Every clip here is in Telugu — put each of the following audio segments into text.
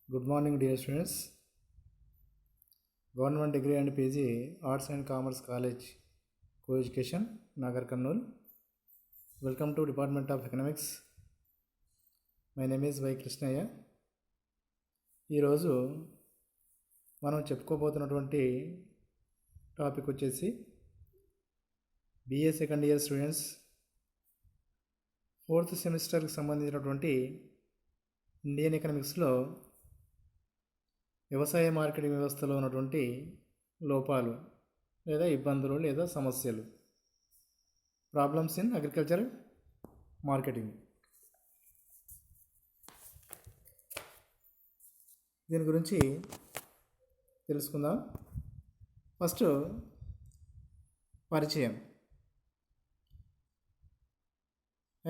Good morning, dear students. Government Degree and PG Arts and Commerce College, Co-Education, Nagar Karnool. Welcome to Department of Economics. My name is Y. Krishnaya. ఈరోజు మనం చెప్పుకోబోతున్నటువంటి టాపిక్ వచ్చేసి BA second year students 4th సెమిస్టర్కి సంబంధించినటువంటి ఇండియన్ ఎకనామిక్స్లో వ్యవసాయ మార్కెటింగ్ వ్యవస్థలో ఉన్నటువంటి లోపాలు లేదా ఇబ్బందులు లేదా సమస్యలు, ప్రాబ్లమ్స్ ఇన్ అగ్రికల్చర్ మార్కెటింగ్. దీని గురించి తెలుసుకుందాం. ఫస్ట్ పరిచయం.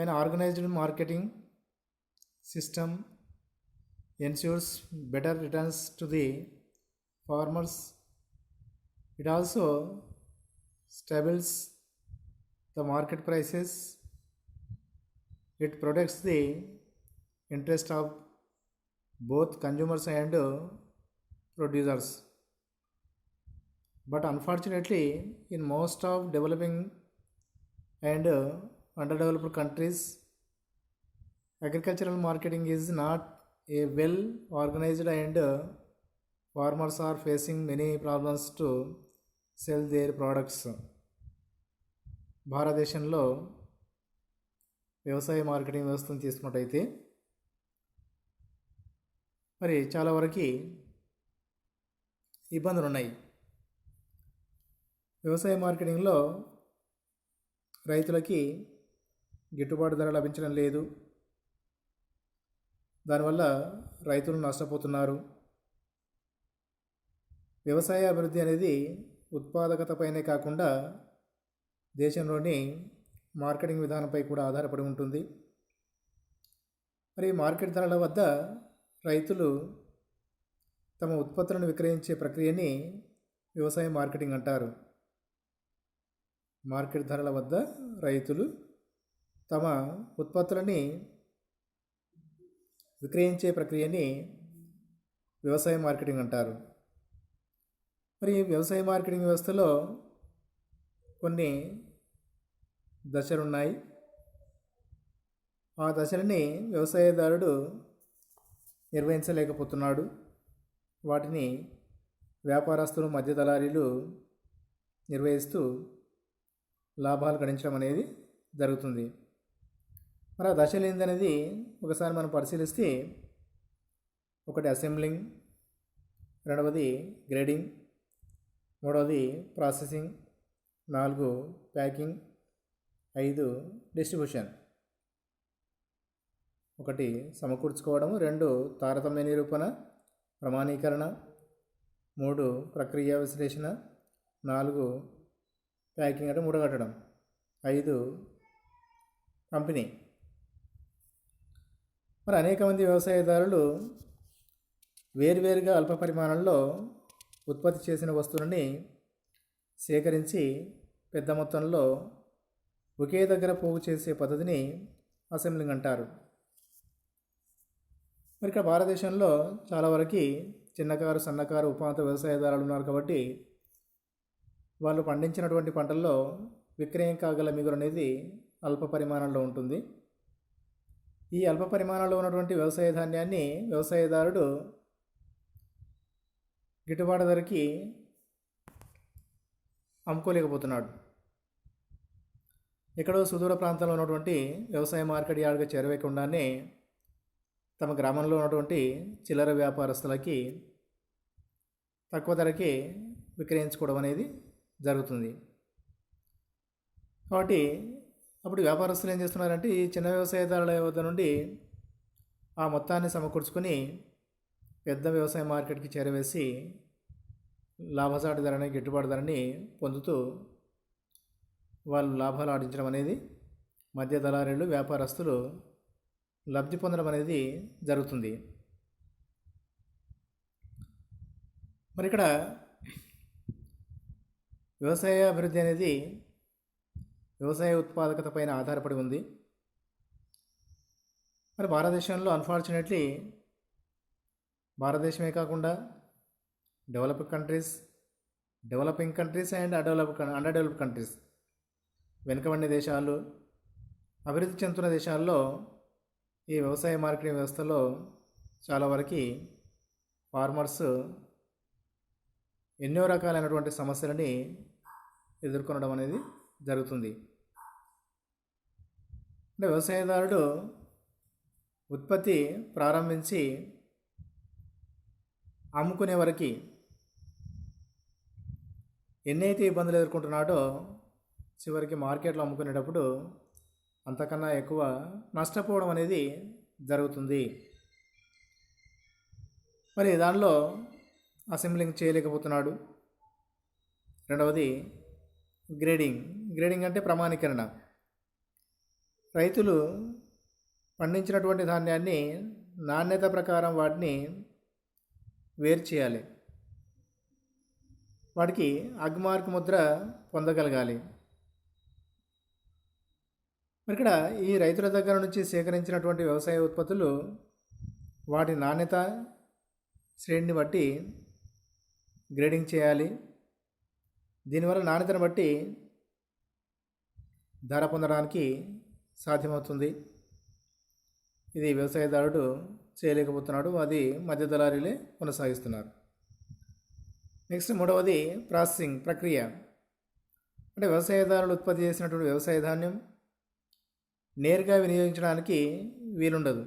an organized marketing system ensures better returns to the farmers. It also stabilizes the market prices. It protects the interest of both consumers and producers. But unfortunately, in most of developing and underdeveloped countries, agricultural marketing is not a well organized and farmers are facing many problems to sell their products. భారతదేశంలో వ్యవసాయ మార్కెటింగ్ వ్యవస్థను తీసుకున్నట్టయితే మరి చాలా వరకు ఇబ్బందులు ఉన్నాయి. వ్యవసాయ మార్కెటింగ్లో రైతులకి గిట్టుబాటు ధర లభించడం లేదు. దానివల్ల రైతులు నష్టపోతున్నారు. వ్యవసాయ అభివృద్ధి అనేది ఉత్పాదకతపైనే కాకుండా దేశంలోని మార్కెటింగ్ విధానంపై కూడా ఆధారపడి ఉంటుంది. మరి మార్కెట్ ధరల వద్ద రైతులు తమ ఉత్పత్తులను విక్రయించే ప్రక్రియని వ్యవసాయ మార్కెటింగ్ అంటారు. మార్కెట్ ధరల వద్ద రైతులు తమ ఉత్పత్తులని విక్రయించే ప్రక్రియని వ్యవసాయ మార్కెటింగ్ అంటారు. మరి వ్యవసాయ మార్కెటింగ్ వ్యవస్థలో కొన్ని దశలు ఉన్నాయి. ఆ దశలని వ్యవసాయదారుడు నిర్వహించలేకపోతున్నాడు. వాటిని వ్యాపారస్తులు, మధ్య దళారీలు నిర్వహిస్తూ లాభాలు గడించడం అనేది జరుగుతుంది. మరి ఆ దశలు ఏందనేది ఒకసారి మనం పరిశీలిస్తే, ఒకటి అసెంబ్లింగ్, రెండవది గ్రేడింగ్, మూడవది ప్రాసెసింగ్, 4 ప్యాకింగ్, 5 డిస్ట్రిబ్యూషన్. 1 సమకూర్చుకోవడం, 2 తారతమ్య నిరూపణ ప్రమాణీకరణ, 3 ప్రక్రియ విశ్లేషణ, 4 ప్యాకింగ్ అంటే మూడగట్టడం, 5 పంపిణీ. మరి అనేక మంది వ్యవసాయదారులు వేరువేరుగా అల్ప పరిమాణంలో ఉత్పత్తి చేసిన వస్తువులని సేకరించి పెద్ద మొత్తంలో ఒకే దగ్గర పోగు చేసే పద్ధతిని అసెంబ్లింగ్ అంటారు. మరి ఇక్కడ భారతదేశంలో చాలా వరకు చిన్నకారు, సన్నకారు, ఉపాంత వ్యవసాయదారులు ఉన్నారు. కాబట్టి వాళ్ళు పండించినటువంటి పంటల్లో విక్రయం కాగల మిగులు అనేది అల్ప పరిమాణంలో ఉంటుంది. ఈ అల్ప పరిమాణంలో ఉన్నటువంటి వ్యవసాయ ధాన్యాన్ని వ్యవసాయదారుడు గిట్టుబాటు ధరకి అమ్ముకోలేకపోతున్నాడు. ఎక్కడో సుదూర ప్రాంతంలో ఉన్నటువంటి వ్యవసాయ మార్కెట్ యార్డ్గా చేరవేయకుండానే తమ గ్రామంలో ఉన్నటువంటి చిల్లర వ్యాపారస్తులకి తక్కువ ధరకి విక్రయించుకోవడం అనేది జరుగుతుంది. కాబట్టి అప్పుడు వ్యాపారస్తులు ఏం చేస్తున్నారంటే, ఈ చిన్న వ్యవసాయదారుల వద్ద నుండి ఆ మొత్తాన్ని సమకూర్చుకొని పెద్ద వ్యవసాయ మార్కెట్కి చేరవేసి లాభసాటి ధరని, గిట్టుబాటు ధరని పొందుతూ వాళ్ళు లాభాలు ఆడించడం అనేది, మధ్య దళారీలు, వ్యాపారస్తులు లబ్ధి పొందడం అనేది జరుగుతుంది. మరి ఇక్కడ వ్యవసాయ అభివృద్ధి అనేది వ్యవసాయ ఉత్పాదకత పైన ఆధారపడి ఉంది. మరి భారతదేశంలో అన్ఫార్చునేట్లీ భారతదేశమే కాకుండా developing countries and under developed countries, వెనుకబడిన దేశాలు, అభివృద్ధి చెందుతున్న దేశాల్లో ఈ వ్యవసాయ మార్కెటింగ్ వ్యవస్థలో చాలా వరకు ఫార్మర్స్ ఎన్నో రకాలైనటువంటి సమస్యలని ఎదుర్కొనడం అనేది జరుగుతుంది. అంటే వ్యవసాయదారుడు ఉత్పత్తి ప్రారంభించి అమ్ముకునే వరకు ఎన్నైతే ఇబ్బందులు ఎదుర్కొంటున్నాడో చివరికి మార్కెట్లో అమ్ముకునేటప్పుడు అంతకన్నా ఎక్కువ నష్టపోవడం అనేది జరుగుతుంది. మరి దానిలో అసెంబ్లింగ్ చేయలేకపోతున్నాడు. రెండవది గ్రేడింగ్ అంటే ప్రమాణీకరణ. రైతులు పండించినటువంటి ధాన్యాన్ని నాణ్యత ప్రకారం వాటిని వేరు చేయాలి, వాటికి అగ్మార్క్ ముద్ర పొందగలగాలి. మరి ఇక్కడ ఈ రైతుల దగ్గర నుంచి సేకరించినటువంటి వ్యవసాయ ఉత్పత్తులు వాటి నాణ్యత శ్రేణిని బట్టి గ్రేడింగ్ చేయాలి. దీనివల్ల నాణ్యతను బట్టి ధర పొందడానికి సాధ్యమవుతుంది. ఇది వ్యవసాయదారుడు చేయలేకపోతున్నాడు, అది మధ్య దళారీలే కొనసాగిస్తున్నారు. నెక్స్ట్ మూడవది ప్రాసెసింగ్ ప్రక్రియ. అంటే వ్యవసాయదారులు ఉత్పత్తి చేసినటువంటి వ్యవసాయ ధాన్యం నేరుగా వినియోగించడానికి వీలుండదు.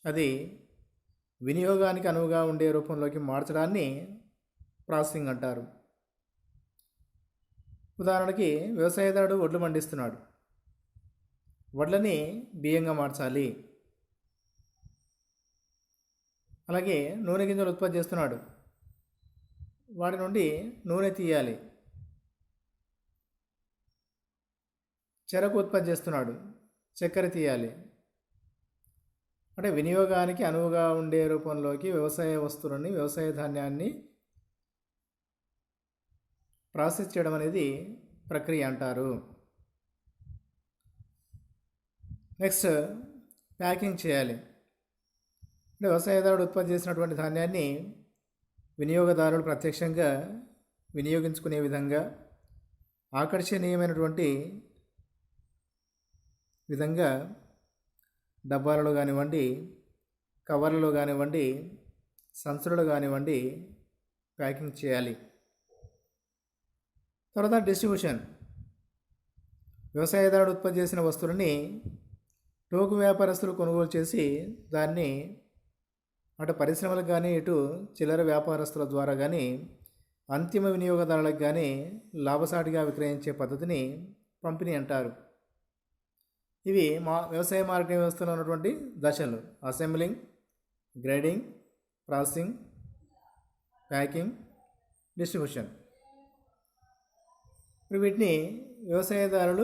అది వినియోగానికి అనువుగా ఉండే రూపంలోకి మార్చడాన్ని ప్రాసెసింగ్ అంటారు. ఉదాహరణకి వ్యవసాయదారుడు వడ్లు పండిస్తున్నాడు, వడ్లని బియ్యంగా మార్చాలి. అలాగే నూనె గింజలు ఉత్పత్తి చేస్తున్నాడు, వాటి నుండి నూనె తీయాలి. చెరకు ఉత్పత్తి చేస్తున్నాడు, చక్కెర తీయాలి. అంటే వినియోగానికి అనువుగా ఉండే రూపంలోకి వ్యవసాయ వస్తువులని, వ్యవసాయ ధాన్యాన్ని ప్రాసెస్ చేయడం అనేది ప్రక్రియ అంటారు. నెక్స్ట్ ప్యాకింగ్ చేయాలి. అంటే వ్యవసాయదారుడు ఉత్పత్తి చేసినటువంటి ధాన్యాన్ని వినియోగదారులు ప్రత్యక్షంగా వినియోగించుకునే విధంగా ఆకర్షణీయమైనటువంటి విధంగా డబ్బాలలో కానివ్వండి, కవర్లలో కానివ్వండి, సంచులలో కానివ్వండి ప్యాకింగ్ చేయాలి. తర్వాత డిస్ట్రిబ్యూషన్. వ్యవసాయదారుడు ఉత్పత్తి చేసిన వస్తువులని టోకు వ్యాపారస్తులు కొనుగోలు చేసి దాన్ని అటు పరిశ్రమలకు కానీ, ఇటు చిల్లర వ్యాపారస్తుల ద్వారా కానీ అంతిమ వినియోగదారులకు కానీ లాభసాటిగా విక్రయించే పద్ధతిని పంపిణీ అంటారు. ఇవి వ్యవసాయ మార్కెటింగ్ వ్యవస్థలో ఉన్నటువంటి దశలు: assembling, grading, processing, packing, distribution. ఇప్పుడు వీటిని వ్యవసాయదారులు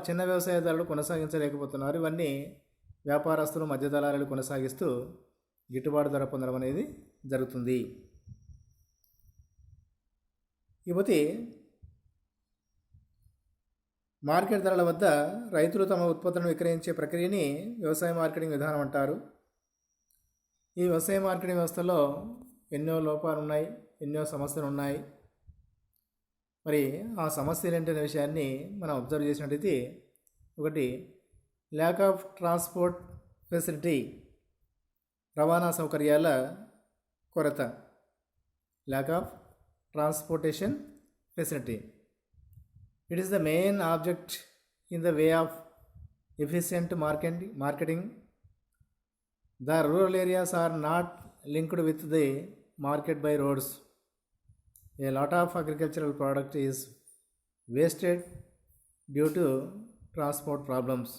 చిన్న వ్యవసాయదారులు కొనసాగించలేకపోతున్నారు. ఇవన్నీ వ్యాపారస్తులు, మధ్య దళారులు కొనసాగిస్తూ గిట్టుబాటు ధర పొందడం అనేది జరుగుతుంది. ఇకపోతే మార్కెట్ ధరల వద్ద రైతులు తమ ఉత్పత్తులను విక్రయించే ప్రక్రియని వ్యవసాయ మార్కెటింగ్ విధానం అంటారు. ఈ వ్యవసాయ మార్కెటింగ్ వ్యవస్థలో ఎన్నో లోపాలు ఉన్నాయి, ఎన్నో సమస్యలు ఉన్నాయి. మరి ఆ సమస్యలు ఏంటనే విషయాన్ని మనం అబ్జర్వ్ చేసినట్టయితే, ఒకటి ల్యాక్ ఆఫ్ ట్రాన్స్పోర్ట్ ఫెసిలిటీ, రవాణా సౌకర్యాల కొరత. Lack of transportation facility. It is the main object in the way of efficient marketing. The rural areas are not linked with the market by roads. A lot of agricultural product is wasted due to transport problems.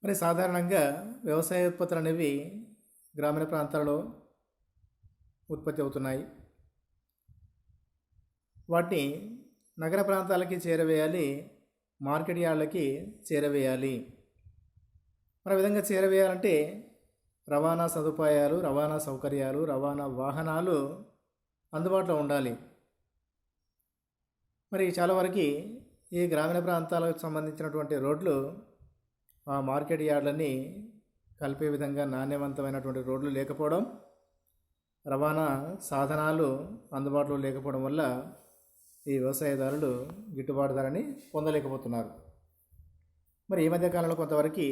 మరి సాధారణంగా వ్యవసాయ ఉత్పత్తులు అనేవి గ్రామీణ ప్రాంతాల్లో ఉత్పత్తి అవుతున్నాయి. వాటిని నగర ప్రాంతాలకి చేరవేయాలి, మార్కెట్ యార్డ్లకి చేరవేయాలి. మరి ఆ విధంగా చేరవేయాలంటే రవాణా సదుపాయాలు, రవాణా సౌకర్యాలు, రవాణా వాహనాలు అందుబాటులో ఉండాలి. మరి చాలా వరకు ఈ గ్రామీణ ప్రాంతాలకు సంబంధించినటువంటి రోడ్లు ఆ మార్కెట్ యార్డ్లని కలిపే విధంగా నాణ్యవంతమైనటువంటి రోడ్లు లేకపోవడం, రవాణా సాధనాలు అందుబాటులో లేకపోవడం వల్ల ఈ వ్యవసాయదారులు గిట్టుబాటు ధరని పొందలేకపోతున్నారు. మరి ఈ మధ్యకాలంలో కొంతవరకు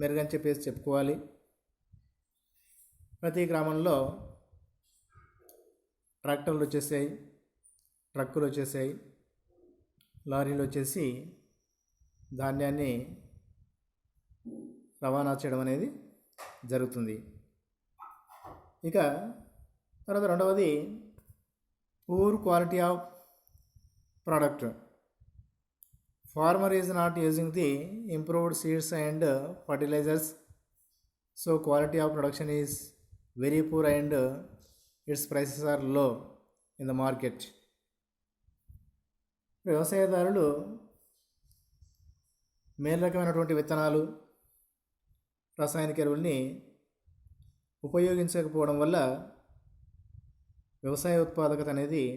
మెరుగని చెప్పేసి చెప్పుకోవాలి. ప్రతి గ్రామంలో ట్రాక్టర్లు వచ్చేసాయి, ట్రక్కులు వచ్చేసాయి, లారీలు వచ్చేసి ధాన్యాన్ని రవాణా చేయడం అనేది జరుగుతుంది. ఇక తర్వాత రెండవది poor quality of product. Farmer is not using the improved seeds and fertilizers, so quality of production is very poor and its prices are low in the market. వ్యవసాయదారులు మేలు రకమైనటువంటి విత్తనాలు, రసాయనిక ఎరువుల్ని ఉపయోగించకపోవడం వల్ల వ్యవసాయ ఉత్పాదకత అనేది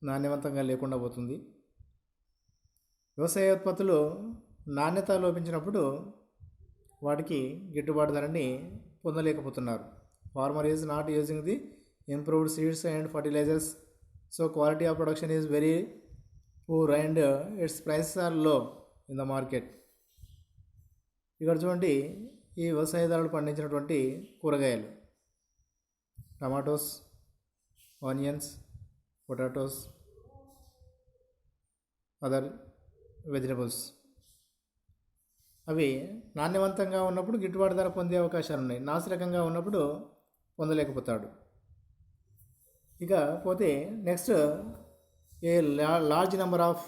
నాణ్యవంతంగా లేకుండా పోతుంది. వ్యవసాయ ఉత్పత్తులు నాణ్యత లోపించినప్పుడు వాటికి గిట్టుబాటు ధరని పొందలేకపోతున్నారు. Farmer is not using the improved seeds and fertilizers, so quality of production is very poor and its prices are low in the market. ఇక్కడ చూడండి, ఈ వ్యవసాయదారులు పండించినటువంటి కూరగాయలు, tomatoes, onions, potatoes, other vegetables, అవి నాణ్యవంతంగా ఉన్నప్పుడు గిట్టుబాటు ధర పొందే అవకాశాలు ఉన్నాయి. నాసిరకంగా ఉన్నప్పుడు పొందలేకపోతాడు. ఇక పోతే next, a large number of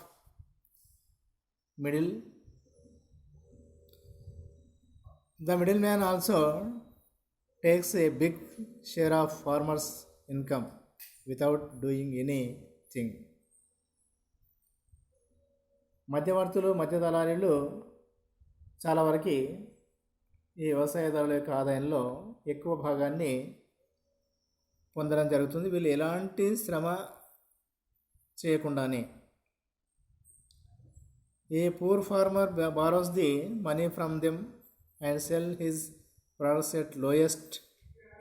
the middleman also takes a big share of farmers' income without doing anything. మధ్యవర్తులు, మధ్య దళారీలు చాలా వరకు ఈ వ్యవసాయదారుల యొక్క ఆదాయంలో ఎక్కువ భాగాన్ని పొందడం జరుగుతుంది. వీళ్ళు ఎలాంటి శ్రమ చేయకుండానే. A poor farmer borrows the money from them and sell his products at lowest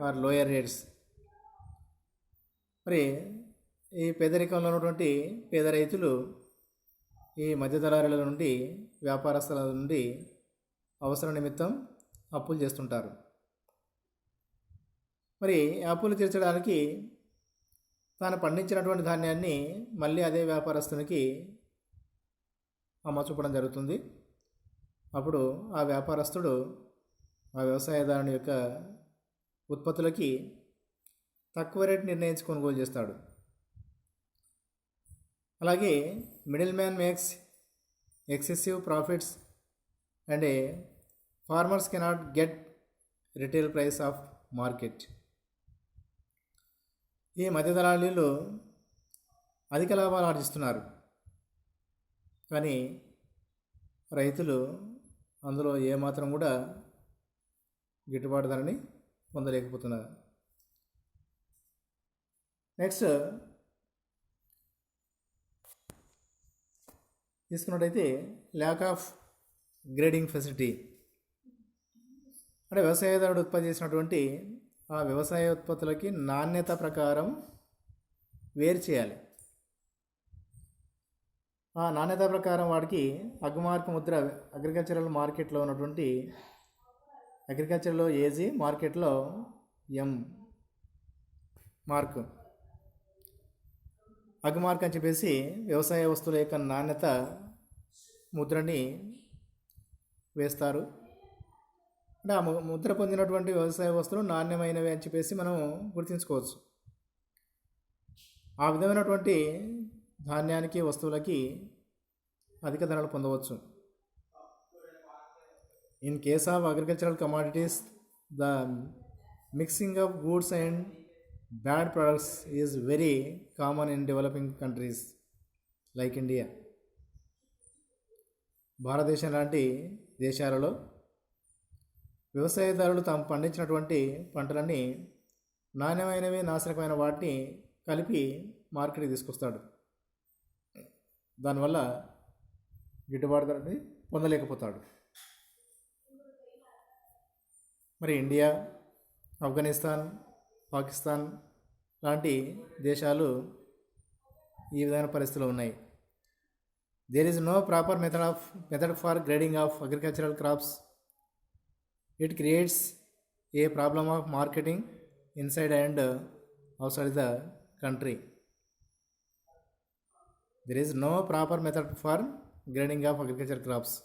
or lower rates. మరి ఈ పేదరికంలో ఉన్నటువంటి పేద రైతులు ఈ మధ్య దళారుల నుండి, వ్యాపారస్తుల నుండి అవసరం నిమిత్తం అప్పులు చేస్తుంటారు. మరి అప్పులు తీర్చడానికి తాను పండించినటువంటి ధాన్యాన్ని మళ్ళీ అదే వ్యాపారస్తునికి అమ్మచూపడం జరుగుతుంది. అప్పుడు ఆ వ్యాపారస్తుడు ఆ వ్యవసాయదారుని యొక్క ఉత్పత్తులకి తక్కువ రేటు నిర్ణయించి కొనుగోలు చేస్తాడు. అలాగే middle man makes excessive profits and farmers cannot get retail price of market. ఈ మధ్య దళారీలు అధిక లాభాలు ఆర్జిస్తున్నారు, కానీ రైతులు అందులో ఏమాత్రం కూడా గిట్టుబాటు ధరని పొందలేకపోతున్నారు. నెక్స్ట్ తీసుకున్నట్టయితే ల్యాక్ ఆఫ్ గ్రేడింగ్ ఫెసిలిటీ. అంటే వ్యవసాయదారుడు ఉత్పత్తి చేసినటువంటి ఆ వ్యవసాయ ఉత్పత్తులకి నాణ్యత ప్రకారం వేరు చేయాలి. ఆ నాణ్యత ప్రకారం వాడికి అగ్మార్క్ ముద్ర, అగ్రికల్చరల్ మార్కెట్లో ఉన్నటువంటి అగ్రికల్చర్లో ఏజీ, మార్కెట్లో ఎం మార్క్, అగ్మార్క్ అని చెప్పేసి వ్యవసాయ వస్తువుల యొక్క నాణ్యత ముద్రని వేస్తారు. అంటే ఆ ముద్ర పొందినటువంటి వ్యవసాయ వస్తువులు నాణ్యమైనవి అని చెప్పేసి మనం గుర్తుంచుకోవచ్చు. ఆ విధమైనటువంటి ధాన్యానికి, వస్తువులకి అధిక ధరలు పొందవచ్చు. In case of agricultural commodities, the mixing of goods and bad products is very common in developing countries like India. భారతదేశం లాంటి దేశాలలో వ్యవసాయదారులు తాము పండించినటువంటి పంటలన్నీ నాణ్యమైనవి, నాశనకమైన వాటిని కలిపి మార్కెట్కి తీసుకొస్తాడు. దానివల్ల గిట్టుబాటు ధరని పొందలేకపోతాడు. మరి ఇండియా, ఆఫ్ఘనిస్తాన్, పాకిస్తాన్ లాంటి దేశాలు ఈ విధమైన పరిస్థితులు ఉన్నాయి. There is no proper method for grading of agricultural crops. It creates a problem of marketing inside and outside the country. There is no proper method for grading of agriculture crops.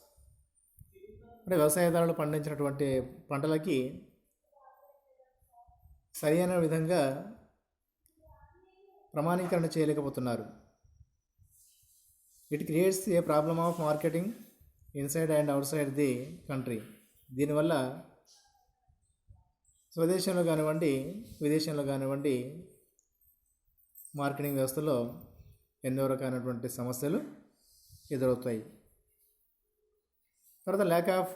అంటే వ్యవసాయదారులు పండించినటువంటి పంటలకి సరైన విధంగా ప్రమాణీకరణ చేయలేకపోతున్నారు. It creates a problem of marketing inside and outside the country. దీనివల్ల స్వదేశంలో కానివ్వండి, విదేశంలో కానివ్వండి, మార్కెటింగ్ వ్యవస్థలో ఎన్నో రకాలైనటువంటి సమస్యలు ఎదురవుతాయి. తర్వాత ల్యాక్ ఆఫ్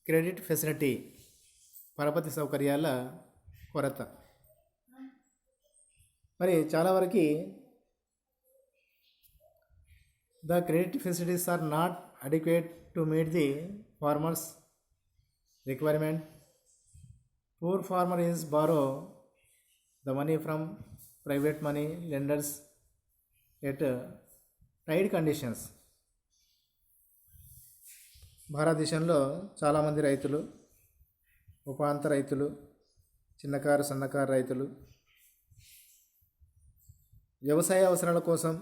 క్రెడిట్ ఫెసిలిటీ, పరపతి సౌకర్యాల కొరత. మరి చాలా వరకు the credit facilities are not adequate to meet the farmers requirement. Poor farmer is borrow the money from private money lenders at tight conditions. భారతదేశంలో చాలామంది రైతులు, ఉపాంత రైతులు, చిన్నకారు సన్నకారు రైతులు వ్యవసాయ అవసరాల కోసం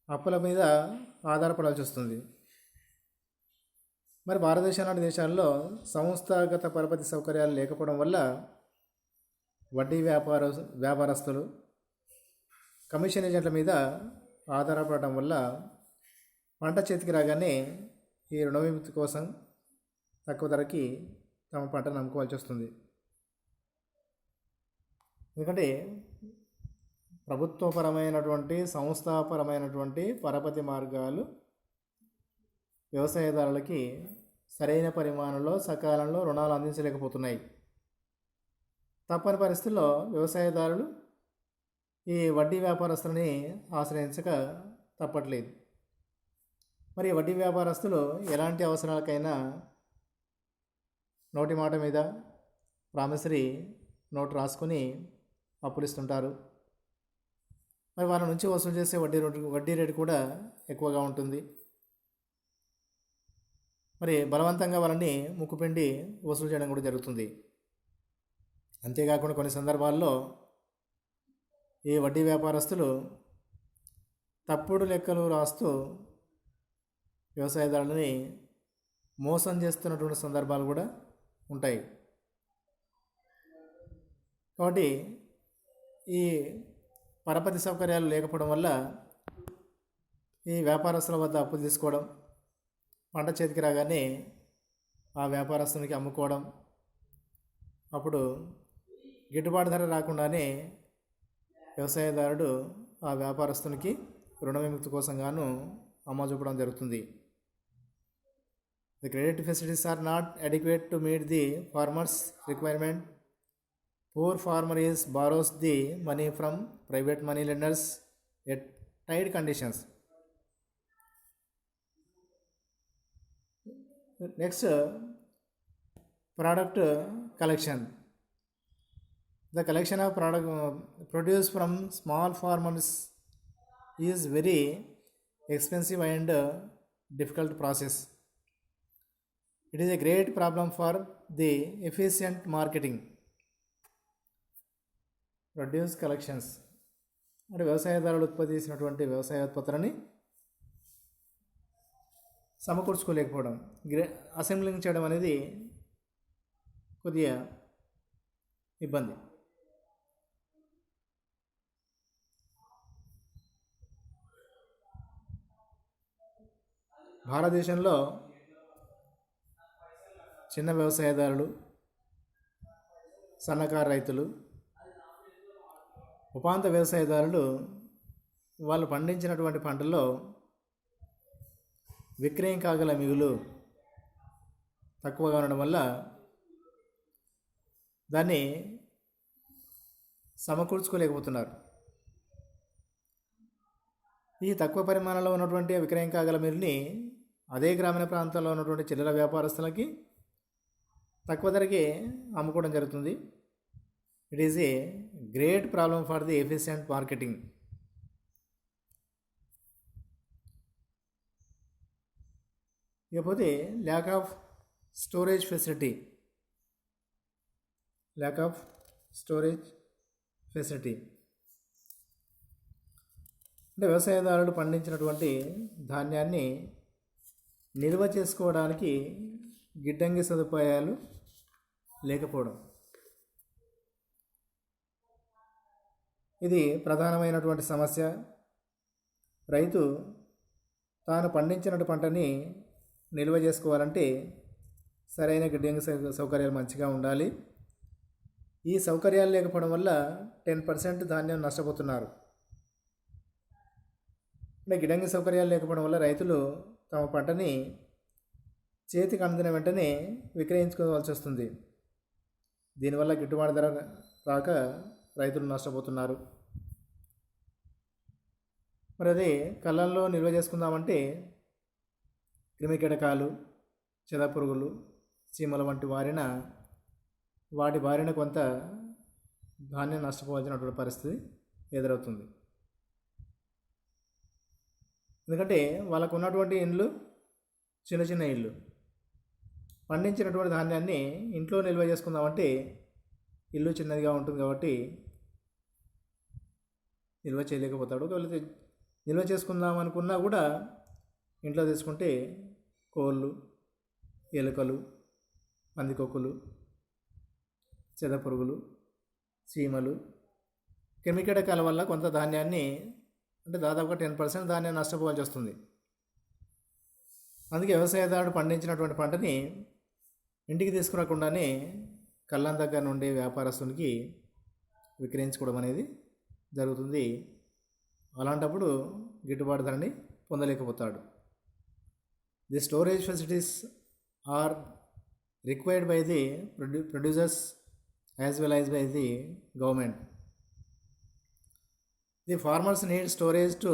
అప్పుల మీద ఆధారపడాల్సి వస్తుంది. మరి భారతదేశం లాంటి దేశాల్లో సంస్థాగత పరపతి సౌకర్యాలు లేకపోవడం వల్ల వడ్డీ వ్యాపారస్తులు, కమిషన్ ఏజెంట్ల మీద ఆధారపడటం వల్ల పంట చేతికి రాగానే ఈ రుణ విముక్తి కోసం తక్కువ ధరకి తమ పంటను అమ్ముకోవాల్సి వస్తుంది. ఎందుకంటే ప్రభుత్వపరమైనటువంటి, సంస్థాపరమైనటువంటి పరపతి మార్గాలు వ్యవసాయదారులకి సరైన పరిమాణంలో సకాలంలో రుణాలు అందించలేకపోతున్నాయి. తప్పని పరిస్థితుల్లో వ్యవసాయదారులు ఈ వడ్డీ వ్యాపారస్తులని ఆశ్రయించక తప్పట్లేదు. మరి వడ్డీ వ్యాపారస్తులు ఎలాంటి అవసరాలకైనా నోటి మాట మీద ప్రామిసరీ నోట్ రాసుకొని అప్పులు ఇస్తుంటారు. మరి వాళ్ళ నుంచి వసూలు చేసే వడ్డీ రేటు కూడా ఎక్కువగా ఉంటుంది. మరి బలవంతంగా వాళ్ళని ముక్కుపిండి వసూలు చేయడం కూడా జరుగుతుంది. అంతేకాకుండా కొన్ని సందర్భాల్లో ఈ వడ్డీ వ్యాపారస్తులు తప్పుడు లెక్కలు రాస్తూ వ్యవసాయదారులని మోసం చేస్తున్నటువంటి సందర్భాలు కూడా ఉంటాయి. కాబట్టి ఈ పరపతి సౌకర్యాలు లేకపోవడం వల్ల ఈ వ్యాపారస్తుల వద్ద అప్పులు తీసుకోవడం, పంట చేతికి రాగానే ఆ వ్యాపారస్తునికి అమ్ముకోవడం, అప్పుడు గిట్టుబాటు ధర రాకుండానే వ్యవసాయదారుడు ఆ వ్యాపారస్తునికి రుణ విముక్తి కోసం గాను అమ్మ చూపడం జరుగుతుంది. The credit facilities are not adequate to meet the farmer's requirement. Poor farmer borrows the money from private money lenders at tight conditions. Next, product collection. The collection of produce from small farmers is very expensive and difficult process. It is a great problem for the efficient marketing. Produce collections అంటే వ్యవసాయదారులు ఉత్పత్తి చేసినటువంటి వ్యవసాయ ఉత్పత్తులని సమకూర్చుకోలేకపోవడం, అసెంబ్లింగ్ చేయడం అనేది కొద్దిగా ఇబ్బంది. భారతదేశంలో చిన్న వ్యవసాయదారులు, సన్నకారు రైతులు, ఉపాంత వ్యవసాయదారులు వాళ్ళు పండించినటువంటి పంటల్లో విక్రయం కాగల మిగులు తక్కువగా ఉండడం వల్ల దాన్ని సమకూర్చుకోలేకపోతున్నారు. ఈ తక్కువ పరిమాణంలో ఉన్నటువంటి విక్రయం కాగల మిగులుని అదే గ్రామీణ ప్రాంతాల్లో ఉన్నటువంటి చిల్లర వ్యాపారస్తులకి తక్కువ ధరకే అమ్ముకోవడం జరుగుతుంది. It is a great problem for the efficient marketing. ఇకపోతే lack of storage facility. Lack of storage facility అంటే వ్యవసాయదారులు పండించినటువంటి ధాన్యాన్ని నిల్వ చేసుకోవడానికి గిడ్డంగి సదుపాయాలు లేకపోవడం. ఇది ప్రధానమైనటువంటి సమస్య. రైతు తాను పండించిన పంటని నిల్వ చేసుకోవాలంటే సరైన గిడ్డంగి సౌకర్యాలు మంచిగా ఉండాలి. ఈ సౌకర్యాలు లేకపోవడం వల్ల 10% ధాన్యం నష్టపోతున్నారు. అంటే గిడ్డంగి సౌకర్యాలు లేకపోవడం వల్ల రైతులు తమ పంటని చేతికి అందిన వెంటనే విక్రయించుకోవాల్సి వస్తుంది. దీనివల్ల గిట్టుబాటు ధర రాక రైతులు నష్టపోతున్నారు. మరి అది కళ్ళల్లో నిల్వ చేసుకుందామంటే క్రిమికీటకాలు, చెదపురుగులు, చీమల వంటి వాటి బారిన కొంత ధాన్యం నష్టపోవాల్సినటువంటి పరిస్థితి ఎదురవుతుంది. ఎందుకంటే వాళ్ళకు ఉన్నటువంటి ఇండ్లు చిన్న చిన్న ఇళ్ళు. పండించినటువంటి ధాన్యాన్ని ఇంట్లో నిల్వ చేసుకుందామంటే ఇల్లు చిన్నదిగా ఉంటుంది కాబట్టి నిల్వ చేయలేకపోతాడు. ఒకవేళ నిల్వ చేసుకుందాం అనుకున్నా కూడా ఇంట్లో తీసుకుంటే కోళ్ళు, ఎలుకలు, పందికొక్కులు, చెదపురుగులు, చీమలు, క్రిమికీటకాల వల్ల కొంత ధాన్యాన్ని అంటే దాదాపుగా 10% ధాన్యాన్ని నష్టపోవాల్సి వస్తుంది. అందుకే వ్యవసాయదారుడు పండించినటువంటి పంటని ఇంటికి తీసుకురాకుండానే కళ్ళం దగ్గర నుండి వ్యాపారస్తునికి విక్రయించుకోవడం అనేది జరుగుతుంది. అలాంటప్పుడు గిట్టుబాటు ధరని పొందలేకపోతాడు. The storage facilities are required by the producers as well as by the government. The farmers need storage to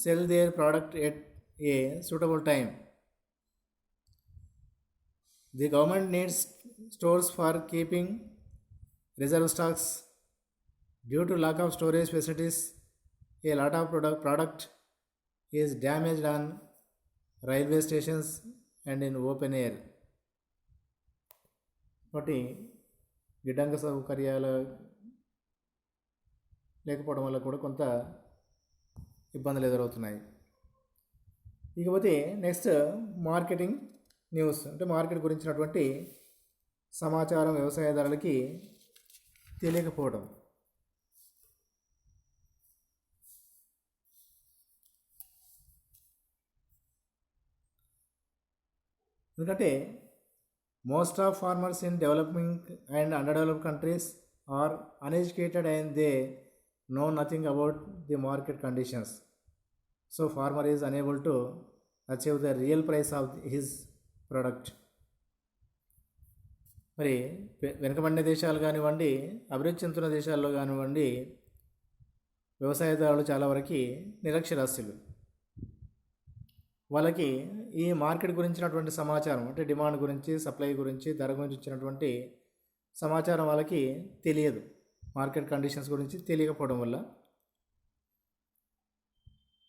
sell their product at a suitable time. The government needs stores for keeping reserve stocks. Due to lack of storage facilities, a lot of product is damaged on railway stations and in open air. కాబట్టి గిడ్డంగ సౌకర్యాల లేకపోవడం వల్ల కూడా కొంత ఇబ్బందులు ఎదురవుతున్నాయి. ఇకపోతే నెక్స్ట్ మార్కెటింగ్ న్యూస్ అంటే మార్కెట్ గురించినటువంటి సమాచారం వ్యవసాయదారులకి తెలియకపోవడం. ఎందుకంటే most of farmers in developing and under developed countries are uneducated and they know nothing about the market conditions. So farmer is unable to achieve the real price of his product. మరి వెనుకబడిన దేశాలు కానివ్వండి, అభివృద్ధి చెందుతున్న దేశాల్లో కానివ్వండి, వ్యవసాయదారులు చాలా వరకు నిరక్షరాస్యులు. వాళ్ళకి ఈ మార్కెట్ గురించినటువంటి సమాచారం అంటే డిమాండ్ గురించి, సప్లై గురించి, ధర గురించి ఇచ్చినటువంటి సమాచారం వాళ్ళకి తెలియదు. మార్కెట్ కండిషన్స్ గురించి తెలియకపోవడం వల్ల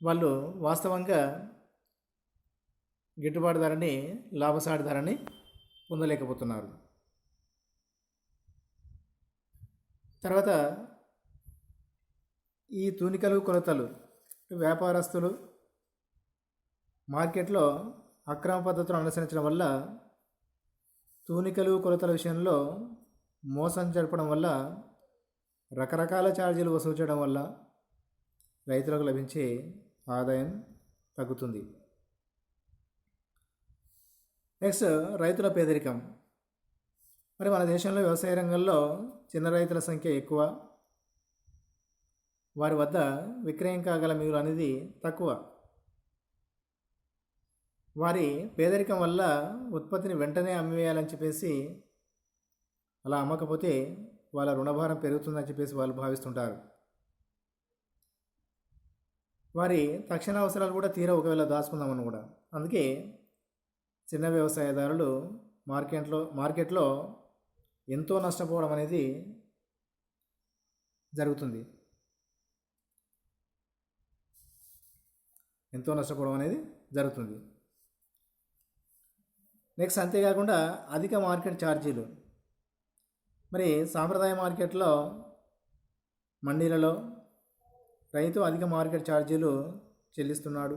వాళ్ళు వాస్తవంగా గిట్టుబాటు ధరని, లాభసాటి ధరని పొందలేకపోతున్నారు. తర్వాత ఈ తూనికలు, కొలతలు వ్యాపారస్తులు మార్కెట్లో అక్రమ పద్ధతులను అనుసరించడం వల్ల, తూనికలు, కొలతల విషయంలో మోసం జరపడం వల్ల, రకరకాల ఛార్జీలు వసూలు చేయడం వల్ల రైతులకు లభించే ఆదాయం తగ్గుతుంది. నెక్స్ట్ రైతుల పేదరికం. మరి మన దేశంలో వ్యవసాయ రంగంలో చిన్న రైతుల సంఖ్య ఎక్కువ. వారి వద్ద విక్రయం కాగల మిగులు అనేది తక్కువ. వారి పేదరికం వల్ల ఉత్పత్తిని వెంటనే అమ్మివేయాలని చెప్పేసి, అలా అమ్మకపోతే వాళ్ళ రుణభారం పెరుగుతుందని చెప్పేసి వాళ్ళు భావిస్తుంటారు. వారి తక్షణ అవసరాలు కూడా తీరా ఒకవేళ దాచుకుందామని కూడా. అందుకే చిన్న వ్యవసాయదారులు మార్కెట్లో ఎంతో నష్టపోవడం అనేది జరుగుతుంది. ఎంతో నష్టపోవడం అనేది జరుగుతుంది. నెక్స్ట్ అంతేకాకుండా అధిక మార్కెట్ ఛార్జీలు. మరి సాంప్రదాయ మార్కెట్లో, మండీలలో రైతు అధిక మార్కెట్ ఛార్జీలు చెల్లిస్తున్నాడు.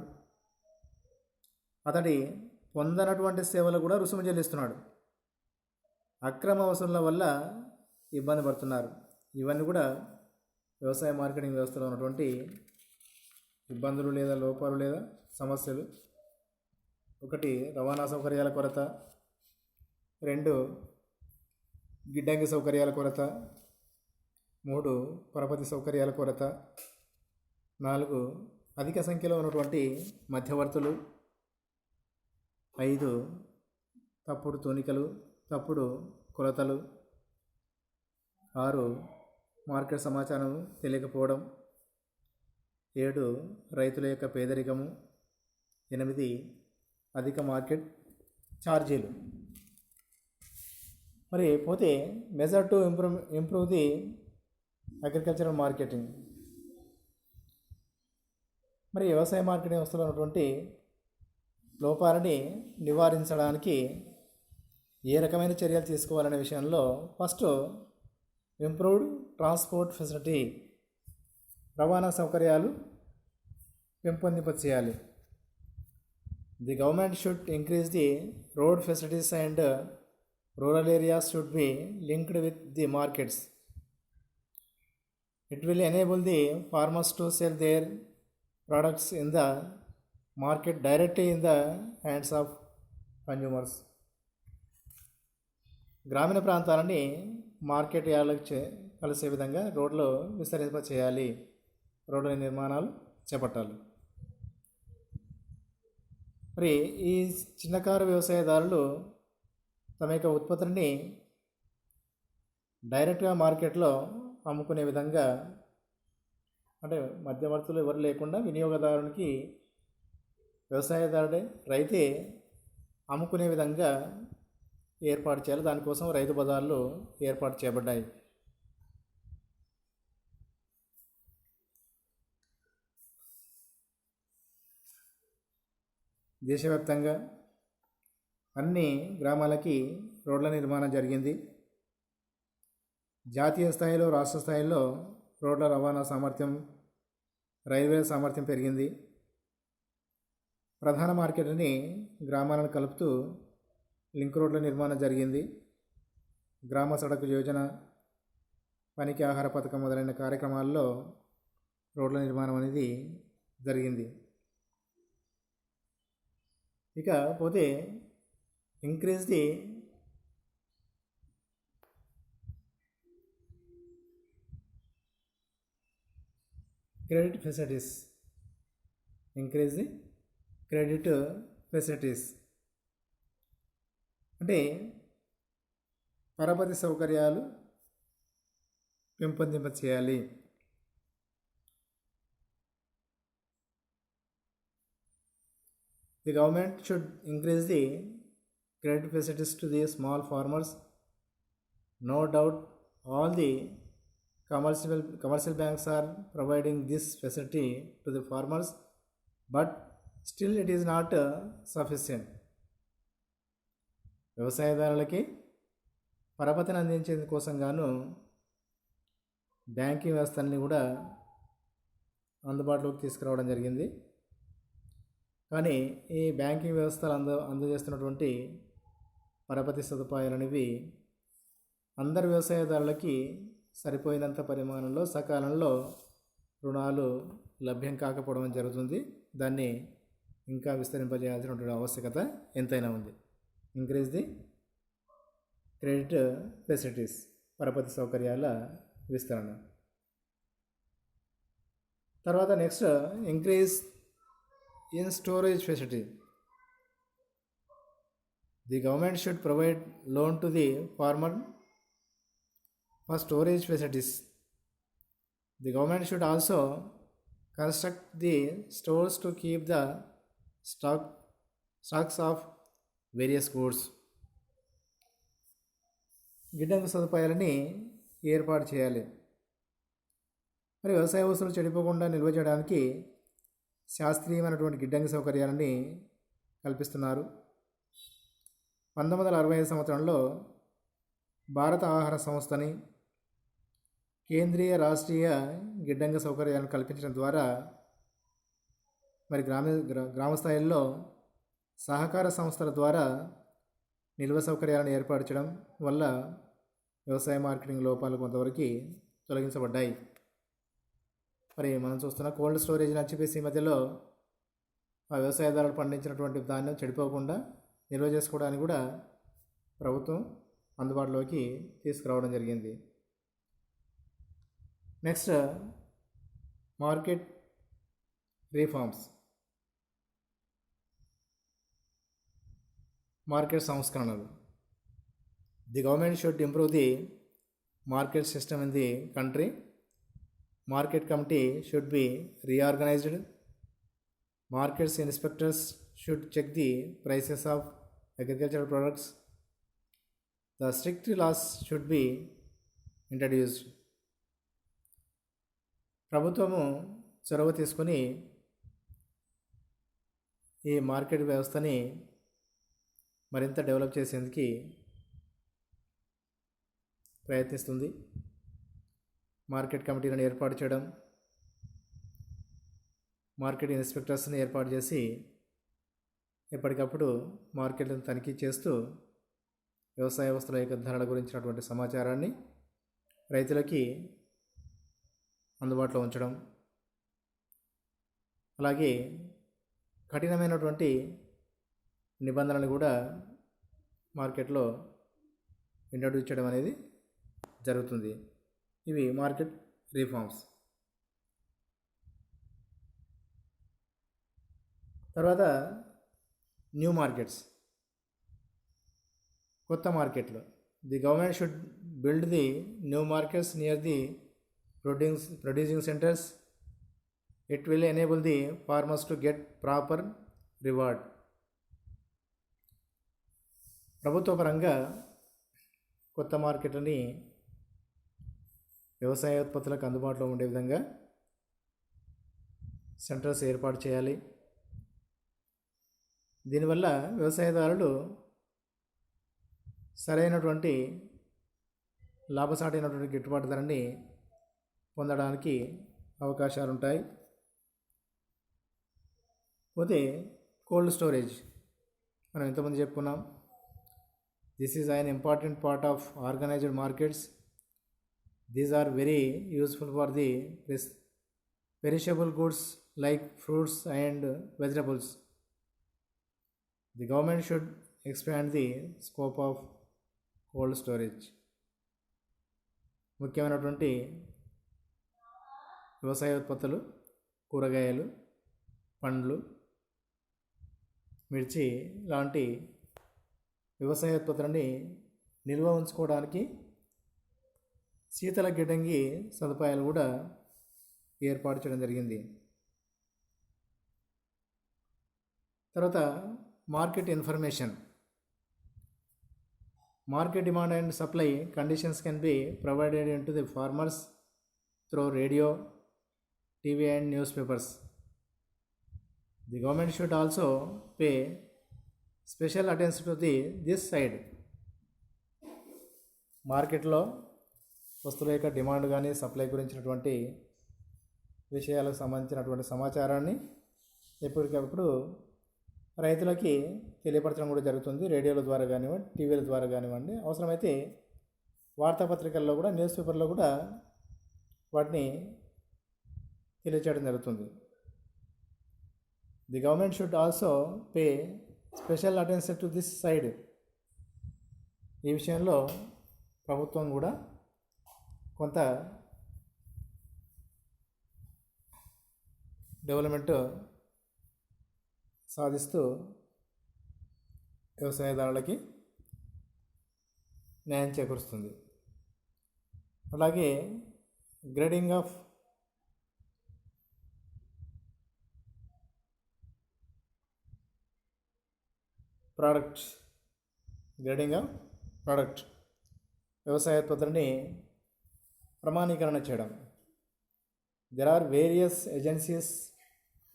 అతడి పొందనటువంటి సేవలు కూడా రుసుము చెల్లిస్తున్నాడు. అక్రమ వసూళ్ల వల్ల ఇబ్బంది పడుతున్నారు. ఇవన్నీ కూడా వ్యవసాయ మార్కెటింగ్ వ్యవస్థలో ఉన్నటువంటి ఇబ్బందులు లేదా లోపాలు లేదా సమస్యలు. ఒకటి, రవాణా సౌకర్యాల కొరత. 2, గిడ్డంగి సౌకర్యాల కొరత. 3, పరపతి సౌకర్యాల కొరత. 4, అధిక సంఖ్యలో ఉన్నటువంటి మధ్యవర్తులు. 5, తప్పుడు తూనికలు, తప్పుడు కొలతలు. 6, మార్కెట్ సమాచారం తెలియకపోవడం. 7, రైతుల యొక్క పేదరికము. 8, అధిక మార్కెట్ ఛార్జీలు. మరి పోతే measure to improve the agricultural marketing. మరి వ్యవసాయ మార్కెటింగ్ వ్యవస్థలో ఉన్నటువంటి లోపాలని నివారించడానికి ఏ రకమైన చర్యలు తీసుకోవాలనే విషయంలో ఫస్ట్, ఇంప్రూవ్డ్ ట్రాన్స్పోర్ట్ ఫెసిలిటీ, రవాణా సౌకర్యాలు పెంపొందింపచేయాలి. The government should increase the road facilities and rural areas should be linked with the markets. It will enable the farmers to sell their products in the market directly in the hands of consumers. గ్రామీణ ప్రాంతాలని మార్కెట్ యార్డ్లకు కలిసే విధంగా రోడ్లు విస్తరింప చేయాలి. రోడ్ల నిర్మాణాలు చేపట్టాలి. మరి ఈ చిన్నకారు వ్యవసాయదారులు తమ యొక్క ఉత్పత్తులని డైరెక్ట్గా మార్కెట్లో అమ్ముకునే విధంగా, అంటే మధ్యవర్తులు ఎవరు లేకుండా వినియోగదారునికి, వ్యవసాయదారుడే, రైతే అమ్ముకునే విధంగా ఏర్పాటు చేయాలి. దానికోసం రైతు బజార్లు ఏర్పాటు చేయబడ్డాయి. దేశవ్యాప్తంగా అన్ని గ్రామాలకి రోడ్ల నిర్మాణం జరిగింది. జాతీయ స్థాయిలో, రాష్ట్ర స్థాయిలో రోడ్ల రవాణా సామర్థ్యం, రైల్వే సామర్థ్యం పెరిగింది. ప్రధాన మార్కెట్ని గ్రామాలను కలుపుతూ లింక్ రోడ్ల నిర్మాణం జరిగింది. గ్రామ సడక్ యోజన, పనికి ఆహార పథకం మొదలైన కార్యక్రమాల్లో రోడ్ల నిర్మాణం అనేది జరిగింది. ఇక పోతే increase the credit facilities. Increase the credit facilities అంటే పరపతి సౌకర్యాలు పెంపొందింప చేయాలి. The government should increase the credit facilities to the small farmers. No doubt all the commercial banks are providing this facility to the farmers, but still it is not sufficient. వ్యవసాయదారులకి పరపతిని అందించే కోసం గాను బ్యాంకింగ్ వ్యవస్థని కూడా అందుబాటులోకి తీసుకురావడం జరిగింది. కానీ ఈ బ్యాంకింగ్ వ్యవస్థలు అందజేస్తున్నటువంటి పరపతి సదుపాయాలు అనేవి అందరు వ్యవసాయదారులకి సరిపోయినంత పరిమాణంలో సకాలంలో రుణాలు లభ్యం కాకపోవడం జరుగుతుంది. దాన్ని ఇంకా విస్తరింపజేయాల్సినటువంటి ఆవశ్యకత ఎంతైనా ఉంది. ఇంక్రీజ్ ది క్రెడిట్ ఫెసిలిటీస్, పరపతి సౌకర్యాల విస్తరణ. తర్వాత next, increase in storage facility. The government should provide loan to the farmer for storage facilities. The government should also construct the stores to keep the stocks of various goods. గిడ్డంగి సదుపాయాలని ఏర్పాటు చేయాలి. మరి వ్యవసాయ వస్తువులు చెడిపోకుండా నిల్వ చేయడానికి శాస్త్రీయమైనటువంటి గిడ్డంగి సౌకర్యాలని కల్పిస్తున్నారు. 1965 సంవత్సరంలో భారత ఆహార సంస్థని కేంద్రీయ రాష్ట్రీయ గిడ్డంగి సౌకర్యాలను కల్పించడం ద్వారా మరి గ్రామ స్థాయిల్లో సహకార సంస్థల ద్వారా నిల్వ సౌకర్యాలను ఏర్పరచడం వల్ల వ్యవసాయ మార్కెటింగ్ లోపాలు కొంతవరకు తొలగించబడ్డాయి. మరి మనం చూస్తున్న కోల్డ్ స్టోరేజ్ అని చెప్పేసి ఈ మధ్యలో ఆ వ్యవసాయదారులు పండించినటువంటి ధాన్యం చెడిపోకుండా నిల్వ చేసుకోవడానికి కూడా ప్రభుత్వం అందుబాటులోకి తీసుకురావడం జరిగింది. నెక్స్ట్, మార్కెట్ రీఫార్మ్స్, మార్కెట్ సంస్కరణలు. The government should improve the market system in the country. Market committee should be reorganized. Markets inspectors should check the prices of agricultural products. The strict laws should be introduced. ప్రభుత్వము చొరవ తీసుకొని ఈ మార్కెట్ వ్యవస్థని మరింత డెవలప్ చేసేందుకు ప్రయత్నిస్తుంది. మార్కెట్ కమిటీలను ఏర్పాటు చేయడం, మార్కెట్ ఇన్స్పెక్టర్స్ని ఏర్పాటు చేసి ఎప్పటికప్పుడు మార్కెట్లను తనిఖీ చేస్తూ వ్యవసాయ వస్తువుల యొక్క ధరల గురించినటువంటి సమాచారాన్ని రైతులకి అందుబాటులో ఉంచడం, అలాగే కఠినమైనటువంటి నిబంధనలు కూడా మార్కెట్లో ఇంట్రడ్యూస్ చేయడం అనేది జరుగుతుంది. ఇవి మార్కెట్ రీఫార్మ్స్. తర్వాత న్యూ మార్కెట్స్, కొత్త మార్కెట్లు. The government should build the new markets near the producing centres. It will enable the farmers to get proper reward. ప్రభుత్వ పరంగా కొత్త మార్కెట్లని వ్యవసాయ ఉత్పత్తులకు అందుబాటులో ఉండే విధంగా సెంటర్స్ ఏర్పాటు చేయాలి. దీనివల్ల వ్యవసాయదారులు సరైనటువంటి లాభసాటైనటువంటి గిట్టుబాటు ధరని పొందడానికి అవకాశాలు ఉంటాయి. పోతే కోల్డ్ స్టోరేజ్ మనం ఇంతకుముందు చెప్పుకున్నాం. This is an important part of organized markets. These are very useful for the perishable goods like fruits and vegetables. The government should expand the scope of cold storage. ముఖ్యమైనటువంటి వ్యవసాయ ఉత్పత్తులు, కూరగాయలు, పండ్లు, మిర్చి లాంటి వ్యవసాయ ఉత్పత్తులని నిల్వ ఉంచుకోవడానికి శీతల గిడ్డంగి సదుపాయాలు కూడా ఏర్పాటు చేయడం జరిగింది. తర్వాత market information. Market demand and supply conditions can be provided in to the farmers through radio, TV and news papers. The government should also pay special attention to this side. మార్కెట్లో వస్తువుల యొక్క డిమాండ్ కానీ సప్లై గురించినటువంటి విషయాలకు సంబంధించినటువంటి సమాచారాన్ని ఎప్పటికప్పుడు రైతులకి తెలియపరచడం కూడా జరుగుతుంది. రేడియోల ద్వారా కానివ్వండి, టీవీల ద్వారా కానివ్వండి, అవసరమైతే వార్తాపత్రికల్లో కూడా, న్యూస్ పేపర్లో కూడా వాటిని తెలియచేయడం జరుగుతుంది. The government should also pay special attention to this side. ఈ విషయంలో ప్రభుత్వం కూడా కొంత డెవలప్మెంట్ సాధిస్తూ వ్యవసాయదారులకి న్యాయం చేకూరుస్తుంది. అలాగే గ్రేడింగ్ ఆఫ్ ప్రోడక్ట్. వ్యవసాయోత్పత్తులని ప్రమాణీకరణ చేయడం. There are various agencies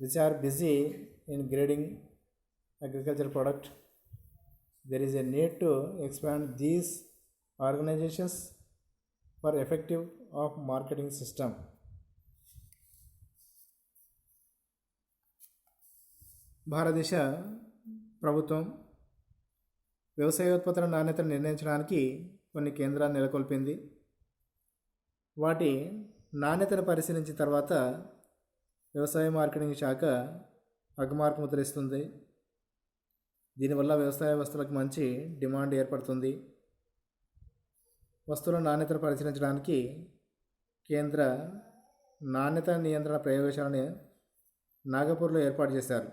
which are busy in grading agricultural product. There is a need to expand these organizations for effective of marketing system. భారతదేశ ప్రభుత్వం వ్యవసాయోత్పత్తుల నాణ్యతను నిర్ణయించడానికి కొన్ని కేంద్రాలు నెలకొల్పింది. వాటి నాణ్యతను పరిశీలించిన తర్వాత వ్యవసాయ మార్కెటింగ్ శాఖ అగ్మార్క్ ముద్రిస్తుంది. దీనివల్ల వ్యవసాయ వస్తువులకు మంచి డిమాండ్ ఏర్పడుతుంది. వస్తువుల నాణ్యతను పరిశీలించడానికి కేంద్ర నాణ్యత నియంత్రణ ప్రయోగశాలని నాగపూర్లో ఏర్పాటు చేశారు.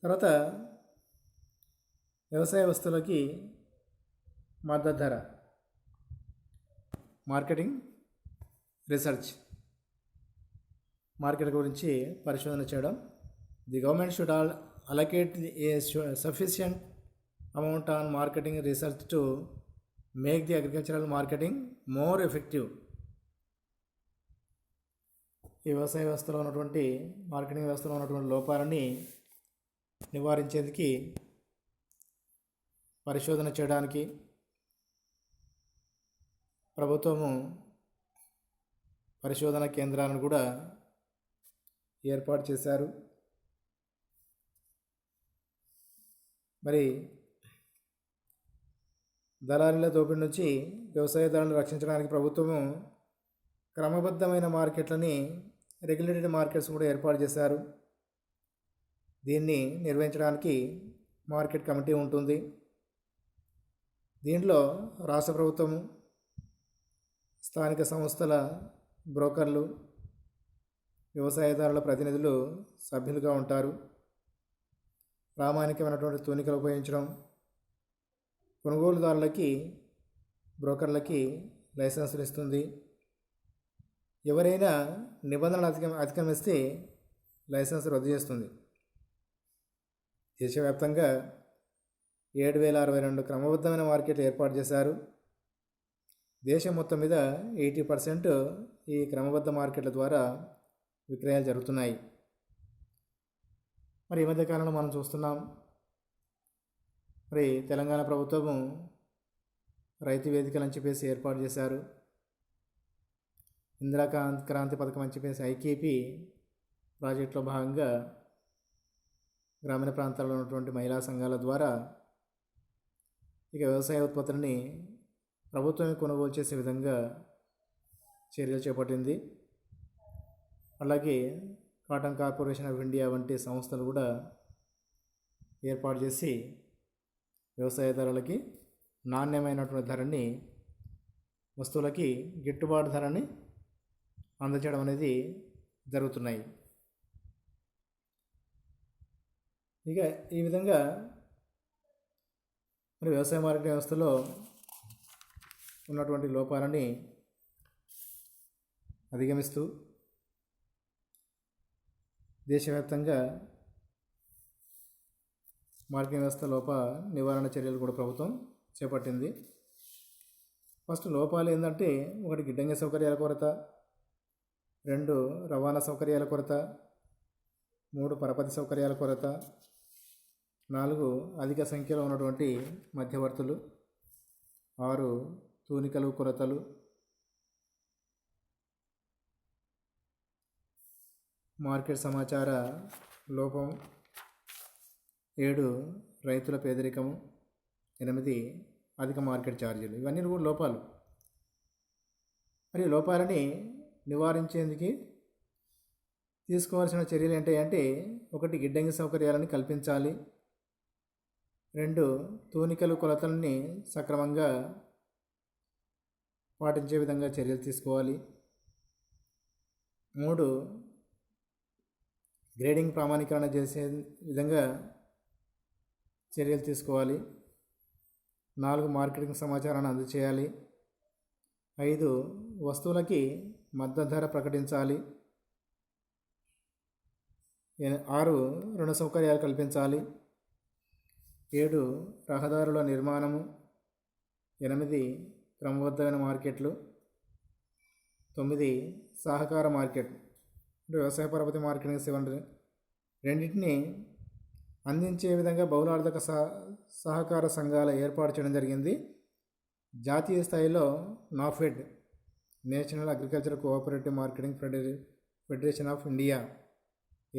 తర్వాత వ్యవసాయ వస్తువులకి మద్దతు ధర, మార్కెటింగ్ రీసెర్చ్, మార్కెట్ గురించి పరిశోధన చేయడం. The government should allocate a sufficient amount on marketing research to make the agricultural marketing more effective. ఈ వ్యవసాయ వ్యవస్థలో ఉన్నటువంటి మార్కెటింగ్ వ్యవస్థలో ఉన్నటువంటి లోపాలని నివారించేందుకు పరిశోధన చేయడానికి ప్రభుత్వము పరిశోధన కేంద్రాలను కూడా ఏర్పాటు చేశారు. మరి దళారీల దోపిడీ నుంచి వ్యవసాయదారులను రక్షించడానికి ప్రభుత్వము క్రమబద్ధమైన మార్కెట్లని, రెగ్యులేటెడ్ మార్కెట్స్ కూడా ఏర్పాటు చేశారు. దీన్ని నిర్వహించడానికి మార్కెట్ కమిటీ ఉంటుంది. దీంట్లో రాష్ట్ర ప్రభుత్వము, స్థానిక సంస్థల బ్రోకర్లు, వ్యవసాయదారుల ప్రతినిధులు సభ్యులుగా ఉంటారు. ప్రామాణికమైనటువంటి తూనికలు ఉపయోగించడం, కొనుగోలుదారులకి, బ్రోకర్లకి లైసెన్సులు ఇస్తుంది. ఎవరైనా నిబంధనలు అతిక్రమిస్తే లైసెన్స్ రద్దు చేస్తుంది. దేశవ్యాప్తంగా 7,062 క్రమబద్ధమైన మార్కెట్లు ఏర్పాటు చేశారు. దేశం మొత్తం మీద 80% ఈ క్రమబద్ధ మార్కెట్ల ద్వారా విక్రయాలు జరుగుతున్నాయి. మరి ఈ మధ్యకాలంలో మనం చూస్తున్నాం, మరి తెలంగాణ ప్రభుత్వము రైతు వేదికలు అని చెప్పేసి ఏర్పాటు చేశారు. ఇందిరా క్రాంతి పథకం అని చెప్పేసి ఐకేపీ ప్రాజెక్టులో భాగంగా గ్రామీణ ప్రాంతాల్లో ఉన్నటువంటి మహిళా సంఘాల ద్వారా ఇక వ్యవసాయ ఉత్పత్తులని ప్రభుత్వమే కొనుగోలు చేసే విధంగా చర్యలు చేపట్టింది. అలాగే కాటన్ కార్పొరేషన్ ఆఫ్ ఇండియా వంటి సంస్థలు కూడా ఏర్పాటు చేసి వ్యవసాయదారులకి నాణ్యమైనటువంటి ధరని, వస్తువులకి గిట్టుబాటు ధరని అందజేయడం అనేది జరుగుతున్నాయి. ఇక ఈ విధంగా మరి వ్యవసాయ మార్కెట్ వ్యవస్థలో ఉన్నటువంటి లోపాలని అధిగమిస్తూ దేశవ్యాప్తంగా మార్కెటింగ్ వ్యవస్థ లోప నివారణ చర్యలు కూడా ప్రభుత్వం చేపట్టింది. ఫస్ట్ లోపాలు ఏంటంటే, 1 గిడ్డంగి సౌకర్యాల కొరత, 2 రవాణా సౌకర్యాల కొరత, 3 పరపతి సౌకర్యాల కొరత, 4 అధిక సంఖ్యలో ఉన్నటువంటి మధ్యవర్తులు, 6 తూనికలు కొరతలు, మార్కెట్ సమాచార లోపం, 7 రైతుల పేదరికము, 8 అధిక మార్కెట్ ఛార్జీలు. ఇవన్నీ కూడా లోపాలు. మరి లోపాలని నివారించేందుకు తీసుకోవాల్సిన చర్యలు ఏంటంటే, 1 గిడ్డంగి సౌకర్యాలను కల్పించాలి, 2 తూనికలు కొలతలని సక్రమంగా పాటించే విధంగా చర్యలు తీసుకోవాలి, 3 గ్రేడింగ్ ప్రామాణీకరణ చేసే విధంగా చర్యలు తీసుకోవాలి, 4 మార్కెటింగ్ సమాచారాన్ని అందజేయాలి, 5 వస్తువులకి మద్దతు ధర ప్రకటించాలి, 6 రుణ సౌకర్యాలు కల్పించాలి, 7 రహదారుల నిర్మాణము, 8 క్రమబద్ధమైన మార్కెట్లు, 9 సహకార మార్కెట్ అంటే వ్యవసాయ పరపతి మార్కెటింగ్ సేవలు రెండింటిని అందించే విధంగా బహుళార్థక సహకార సంఘాల ఏర్పాటు చేయడం జరిగింది. జాతీయ స్థాయిలో NAFED, national agriculture cooperative marketing federation of India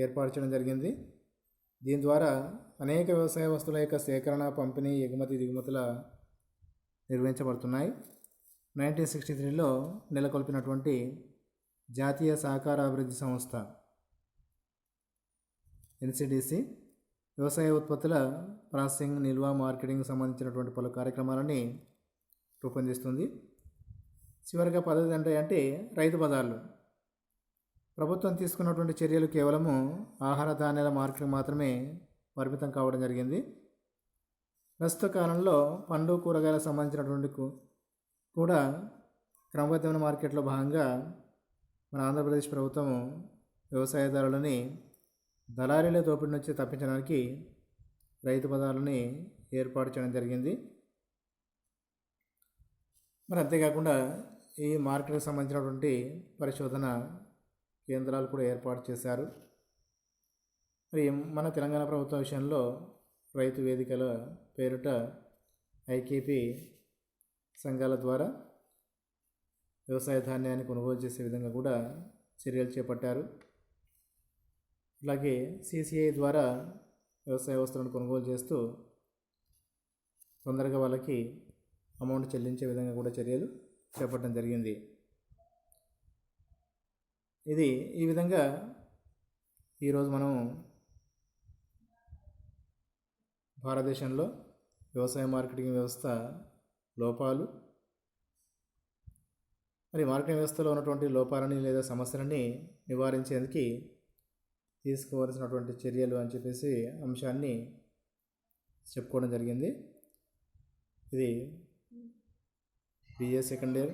ఏర్పాటు చేయడం జరిగింది. దీని ద్వారా అనేక వ్యవసాయ వస్తువుల యొక్క సేకరణ, పంపిణీ, ఎగుమతి, దిగుమతుల నిర్వహించబడుతున్నాయి. 1963లో నెలకొల్పినటువంటి జాతీయ సహకార అభివృద్ధి సంస్థ NCDC వ్యవసాయ ఉత్పత్తుల ప్రాసెసింగ్, నిల్వ, మార్కెటింగ్ సంబంధించినటువంటి పలు కార్యక్రమాలని రూపొందిస్తుంది. చివరిగా పద్ధతి అంటే రైతు బజార్లు. ప్రభుత్వం తీసుకున్నటువంటి చర్యలు కేవలము ఆహార ధాన్యాల మార్కెటింగ్ మాత్రమే పరిమితం కావడం జరిగింది. ప్రస్తుత కాలంలో పండ్లు, కూరగాయలకు సంబంధించినటువంటి కూడా క్రమబద్ధమైన మార్కెట్లో భాగంగా మన ఆంధ్రప్రదేశ్ ప్రభుత్వం వ్యవసాయదారులని దళారీల దోపిడీ నుంచి తప్పించడానికి రైతు బజార్లని ఏర్పాటు చేయడం జరిగింది. మరి అంతేకాకుండా ఈ మార్కెట్కి సంబంధించినటువంటి పరిశోధన కేంద్రాలు కూడా ఏర్పాటు చేశారు. మరి మన తెలంగాణ ప్రభుత్వం విషయంలో రైతు వేదికల పేరుట ఐకేపీ సంఘాల ద్వారా వ్యవసాయ ధాన్యాన్ని కొనుగోలు చేసే విధంగా కూడా చర్యలు చేపట్టారు. అలాగే CCI ద్వారా వ్యవసాయ వస్తువులను కొనుగోలు చేస్తూ తొందరగా వాళ్ళకి అమౌంట్ చెల్లించే విధంగా కూడా చర్యలు చేపట్టడం జరిగింది. ఈ విధంగా ఈరోజు మనం భారతదేశంలో వ్యవసాయ మార్కెటింగ్ వ్యవస్థ లోపాలు, మరి మార్కెటింగ్ వ్యవస్థలో ఉన్నటువంటి లోపాలని లేదా సమస్యలని నివారించేందుకు తీసుకోవాల్సినటువంటి చర్యలు అని చెప్పేసి అంశాన్ని చెప్పుకోవడం జరిగింది. ఇది BA second year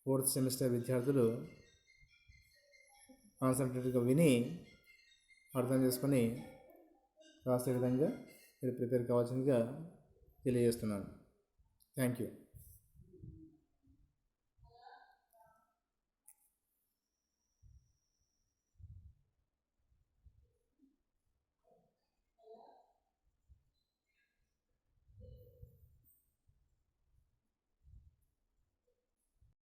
4th semester విద్యార్థులు కాన్సన్ట్రేట్గా విని అర్థం చేసుకొని రాసే విధంగా మీరు ప్రిపేర్ కావాల్సిందిగా తెలియజేస్తున్నాను. Thank you.